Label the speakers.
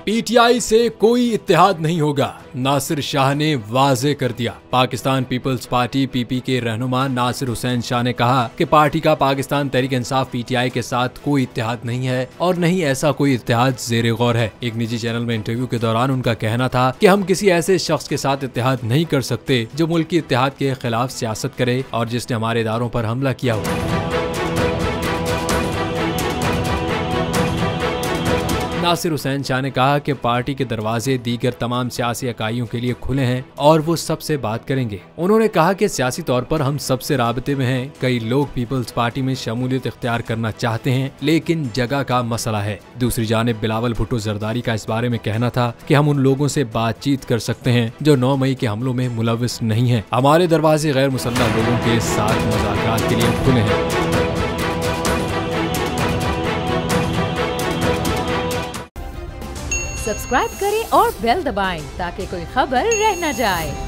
Speaker 1: PTI से कोई इत्तेहाद नहीं होगा, नासिर शाह ने वाजे कर दिया। पाकिस्तान पीपल्स पार्टी पीपी के रहनुमा नासिर हुसैन शाह ने कहा कि पार्टी का पाकिस्तान तहरीक इंसाफ पीटीआई के साथ कोई इत्तेहाद नहीं है और नहीं ऐसा कोई इत्तेहाद ज़ेरे गौर है। एक निजी चैनल में इंटरव्यू के दौरान उनका कहना था कि हम किसी ऐसे शख्स के साथ इत्तेहाद नहीं कर सकते जो मुल्की इत्तेहाद के खिलाफ सियासत करे और जिसने हमारे इदारों पर हमला किया हो। नासिर हुसैन शाह ने कहा कि पार्टी के दरवाजे दीगर तमाम सियासी इकाइयों के लिए खुले हैं और वो सबसे बात करेंगे। उन्होंने कहा कि सियासी तौर पर हम सबसे राबते में हैं। कई लोग पीपल्स पार्टी में शमूलियत इख्तियार करना चाहते हैं, लेकिन जगह का मसला है। दूसरी जानिब बिलावल भुट्टो जरदारी का इस बारे में कहना था कि हम उन लोगों से बातचीत कर सकते हैं जो 9 मई के हमलों में मुलविस नहीं है। हमारे दरवाजे गैर मुसल्लह लोगों के साथ मुज़ाकरात के लिए खुले हैं।
Speaker 2: सब्सक्राइब करें और बेल दबाएं ताकि कोई खबर रह न जाए।